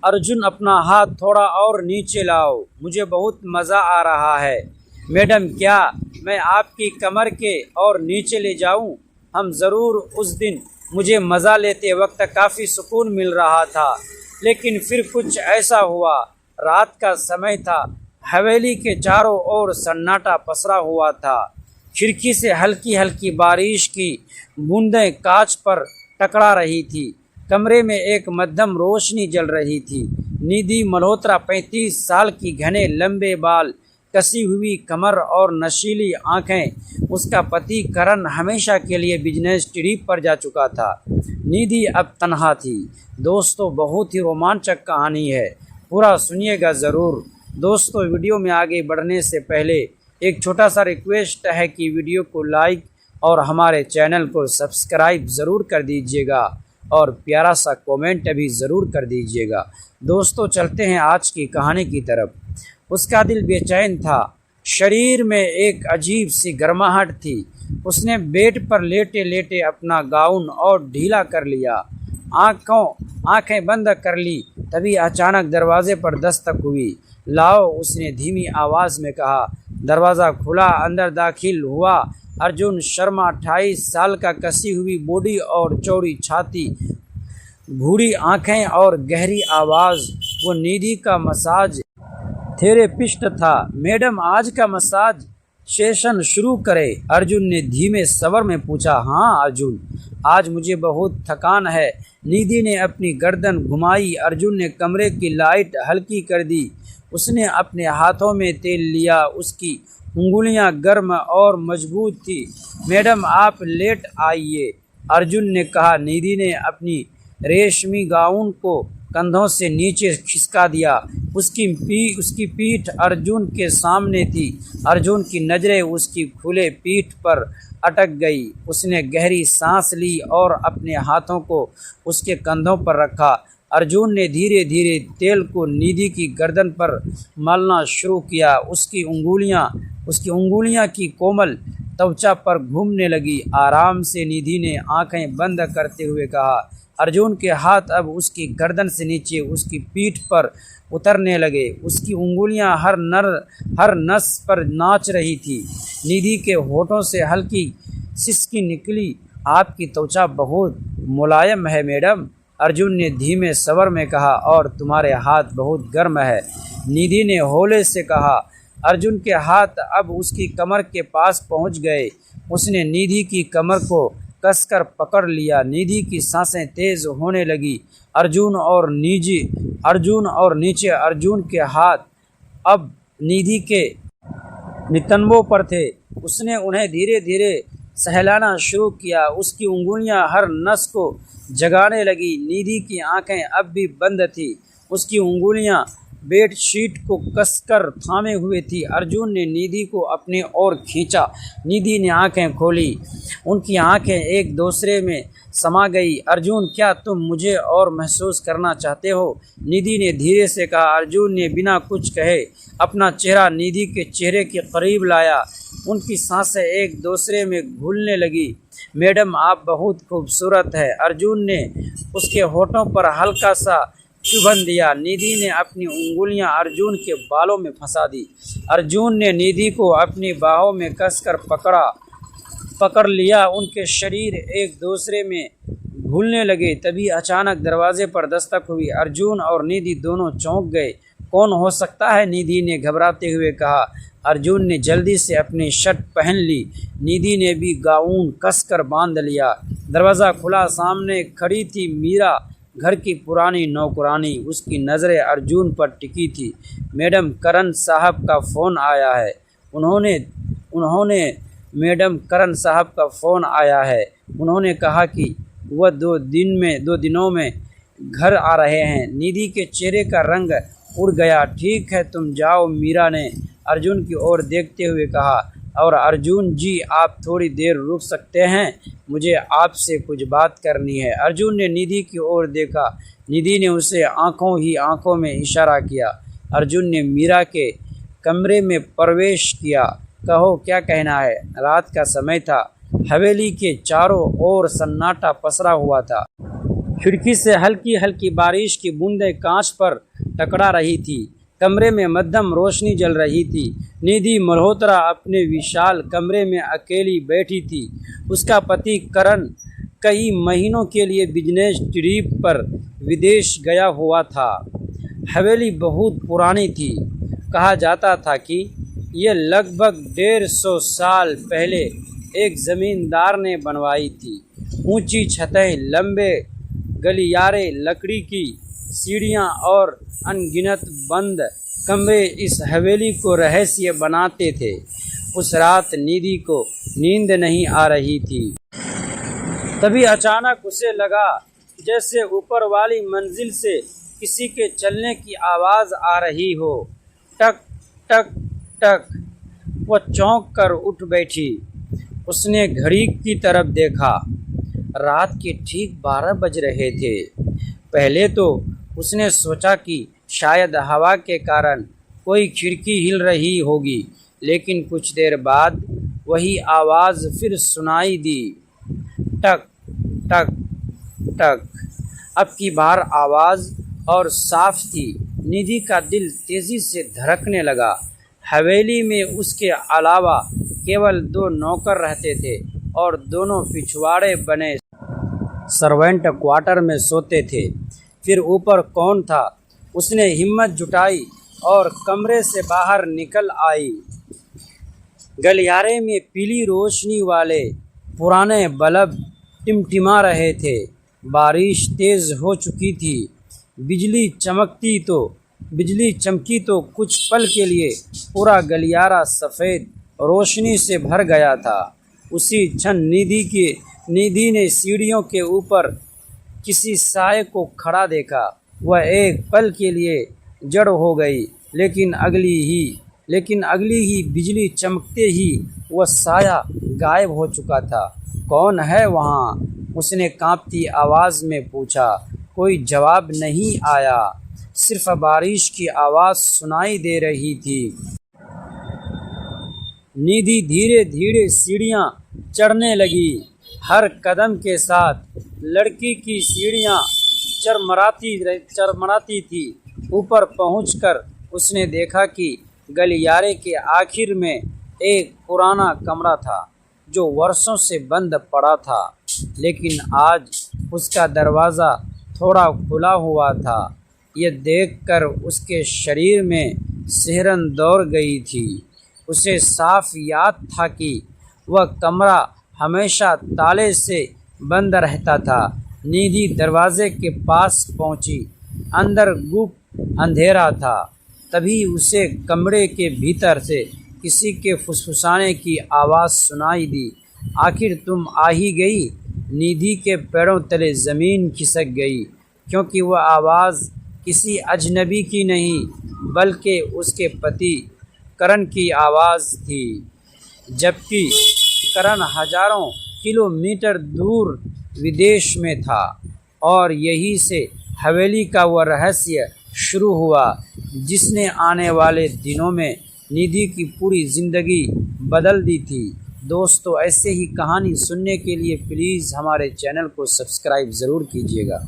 अर्जुन अपना हाथ थोड़ा और नीचे लाओ, मुझे बहुत मज़ा आ रहा है। मैडम क्या मैं आपकी कमर के और नीचे ले जाऊं? हम ज़रूर। उस दिन मुझे मज़ा लेते वक्त काफ़ी सुकून मिल रहा था, लेकिन फिर कुछ ऐसा हुआ। रात का समय था, हवेली के चारों ओर सन्नाटा पसरा हुआ था। खिड़की से हल्की हल्की बारिश की बूंदें कांच पर टकरा रही थी। कमरे में एक मध्यम रोशनी जल रही थी। निधि मल्होत्रा 35 साल की, घने लंबे बाल, कसी हुई कमर और नशीली आंखें। उसका पति करण हमेशा के लिए बिजनेस ट्रिप पर जा चुका था। निधि अब तन्हा थी। दोस्तों, बहुत ही रोमांचक कहानी है, पूरा सुनिएगा ज़रूर। दोस्तों, वीडियो में आगे बढ़ने से पहले एक छोटा सा रिक्वेस्ट है कि वीडियो को लाइक और हमारे चैनल को सब्सक्राइब ज़रूर कर दीजिएगा और प्यारा सा कमेंट भी ज़रूर कर दीजिएगा। दोस्तों, चलते हैं आज की कहानी की तरफ। उसका दिल बेचैन था, शरीर में एक अजीब सी गर्माहट थी। उसने बेड पर लेटे लेटे अपना गाउन और ढीला कर लिया, आंखें बंद कर ली। तभी अचानक दरवाजे पर दस्तक हुई। लाओ, उसने धीमी आवाज़ में कहा। दरवाज़ा खुला, अंदर दाखिल हुआ अर्जुन शर्मा। 28 साल का, कसी हुई बॉडी और चौड़ी छाती, भूरी आंखें और गहरी आवाज़। वो निधि का मसाज थेरेपिस्ट था। मैडम, आज का मसाज सेशन शुरू करें? अर्जुन ने धीमे स्वर में पूछा। हाँ अर्जुन, आज मुझे बहुत थकान है। निधि ने अपनी गर्दन घुमाई। अर्जुन ने कमरे की लाइट हल्की कर दी। उसने अपने हाथों में तेल लिया। उसकी उंगलियां गर्म और मजबूत थी। मैडम, आप लेट आइए, अर्जुन ने कहा। निधि ने अपनी रेशमी गाउन को कंधों से नीचे खिसका दिया। उसकी पीठ अर्जुन के सामने थी। अर्जुन की नज़रें उसकी खुले पीठ पर अटक गई। उसने गहरी सांस ली और अपने हाथों को उसके कंधों पर रखा। अर्जुन ने धीरे धीरे तेल को निधि की गर्दन पर मलना शुरू किया। उसकी उंगलियां की कोमल त्वचा पर घूमने लगी। आराम से, निधि ने आंखें बंद करते हुए कहा। अर्जुन के हाथ अब उसकी गर्दन से नीचे उसकी पीठ पर उतरने लगे। उसकी उंगलियां हर नस पर नाच रही थी। निधि के होठों से हल्की सिसकी निकली। आपकी त्वचा बहुत मुलायम है मैडम, अर्जुन ने धीमे स्वर में कहा। और तुम्हारे हाथ बहुत गर्म है, निधि ने हौले से कहा। अर्जुन के हाथ अब उसकी कमर के पास पहुंच गए। उसने निधि की कमर को कसकर पकड़ लिया। निधि की सांसें तेज होने लगी। अर्जुन और नीचे अर्जुन के हाथ अब निधि के नितंबों पर थे। उसने उन्हें धीरे धीरे सहलाना शुरू किया। उसकी उंगलियां हर नस को जगाने लगी। निधि की आंखें अब भी बंद थी। उसकी उंगलियां बेडशीट को कसकर थामे हुए थी। अर्जुन ने निधि को अपने ओर खींचा। निधि ने आंखें खोली। उनकी आंखें एक दूसरे में समा गई। अर्जुन, क्या तुम मुझे और महसूस करना चाहते हो? निधि ने धीरे से कहा। अर्जुन ने बिना कुछ कहे अपना चेहरा निधि के चेहरे के करीब लाया। उनकी सांसें एक दूसरे में घुलने लगी। मैडम, आप बहुत खूबसूरत है, अर्जुन ने उसके होठों पर हल्का सा चुभन दिया। निधि ने अपनी उंगलियां अर्जुन के बालों में फंसा दी। अर्जुन ने निधि को अपनी बाहों में कसकर पकड़ लिया। उनके शरीर एक दूसरे में घुलने लगे। तभी अचानक दरवाजे पर दस्तक हुई। अर्जुन और निधि दोनों चौंक गए। कौन हो सकता है? निधि ने घबराते हुए कहा। अर्जुन ने जल्दी से अपनी शर्ट पहन ली। निधि ने भी गाउन कसकर बांध लिया। दरवाज़ा खुला। सामने खड़ी थी मीरा, घर की पुरानी नौकरानी। उसकी नज़रें अर्जुन पर टिकी थी। मैडम, करण साहब का फ़ोन आया है। मैडम, करण साहब का फ़ोन आया है। उन्होंने कहा कि वह 2 दिनों में घर आ रहे हैं। निधि के चेहरे का रंग उड़ गया। ठीक है, तुम जाओ, मीरा ने अर्जुन की ओर देखते हुए कहा। और अर्जुन जी, आप थोड़ी देर रुक सकते हैं, मुझे आपसे कुछ बात करनी है। अर्जुन ने निधि की ओर देखा। निधि ने उसे आंखों में इशारा किया। अर्जुन ने मीरा के कमरे में प्रवेश किया। कहो, क्या कहना है? रात का समय था। हवेली के चारों ओर सन्नाटा पसरा हुआ था। खिड़की से हल्की हल्की बारिश की बूंदें कांच पर टकरा रही थी। कमरे में मध्यम रोशनी जल रही थी। निधि मल्होत्रा अपने विशाल कमरे में अकेली बैठी थी। उसका पति करण कई महीनों के लिए बिजनेस ट्रिप पर विदेश गया हुआ था। हवेली बहुत पुरानी थी। कहा जाता था कि यह लगभग 150 साल पहले एक ज़मींदार ने बनवाई थी। ऊंची छतें, लंबे गलियारे, लकड़ी की सीढ़ियाँ और अनगिनत बंद कमरे इस हवेली को रहस्य बनाते थे। उस रात निधि को नींद नहीं आ रही थी। तभी अचानक उसे लगा जैसे ऊपर वाली मंजिल से किसी के चलने की आवाज़ आ रही हो। टक टक टक। वह चौंक कर उठ बैठी। उसने घड़ी की तरफ देखा। रात के ठीक 12 बज रहे थे। पहले तो उसने सोचा कि शायद हवा के कारण कोई खिड़की हिल रही होगी, लेकिन कुछ देर बाद वही आवाज़ फिर सुनाई दी। टक टक टक। अब की बार आवाज़ और साफ थी। निधि का दिल तेज़ी से धड़कने लगा। हवेली में उसके अलावा केवल 2 नौकर रहते थे और दोनों पिछवाड़े बने सर्वेंट क्वार्टर में सोते थे। फिर ऊपर कौन था? उसने हिम्मत जुटाई और कमरे से बाहर निकल आई। गलियारे में पीली रोशनी वाले पुराने बल्ब टिमटिमा रहे थे। बारिश तेज़ हो चुकी थी। बिजली चमकी तो कुछ पल के लिए पूरा गलियारा सफ़ेद रोशनी से भर गया था। उसी क्षण निधि ने सीढ़ियों के ऊपर किसी साए को खड़ा देखा। वह एक पल के लिए जड़ हो गई, लेकिन अगली ही बिजली चमकते ही वह साया गायब हो चुका था। कौन है वहाँ? उसने कांपती आवाज़ में पूछा। कोई जवाब नहीं आया। सिर्फ बारिश की आवाज़ सुनाई दे रही थी। निधि धीरे धीरे सीढ़ियाँ चढ़ने लगी। हर कदम के साथ लड़की की सीढ़ियाँ चरमराती थी। ऊपर पहुंचकर उसने देखा कि गलियारे के आखिर में एक पुराना कमरा था जो वर्षों से बंद पड़ा था, लेकिन आज उसका दरवाज़ा थोड़ा खुला हुआ था। यह देखकर उसके शरीर में सिहरन दौड़ गई थी। उसे साफ याद था कि वह कमरा हमेशा ताले से बंद रहता था। निधि दरवाजे के पास पहुंची। अंदर गुप्त अंधेरा था। तभी उसे कमरे के भीतर से किसी के फुसफुसाने की आवाज़ सुनाई दी। आखिर तुम आ ही गई। निधि के पैरों तले ज़मीन खिसक गई, क्योंकि वह आवाज़ किसी अजनबी की नहीं बल्कि उसके पति करण की आवाज़ थी। जबकि करण हजारों किलोमीटर दूर विदेश में था और यहीं से हवेली का वह रहस्य शुरू हुआ जिसने आने वाले दिनों में निधि की पूरी ज़िंदगी बदल दी थी। दोस्तों, ऐसे ही कहानी सुनने के लिए प्लीज़ हमारे चैनल को सब्सक्राइब ज़रूर कीजिएगा।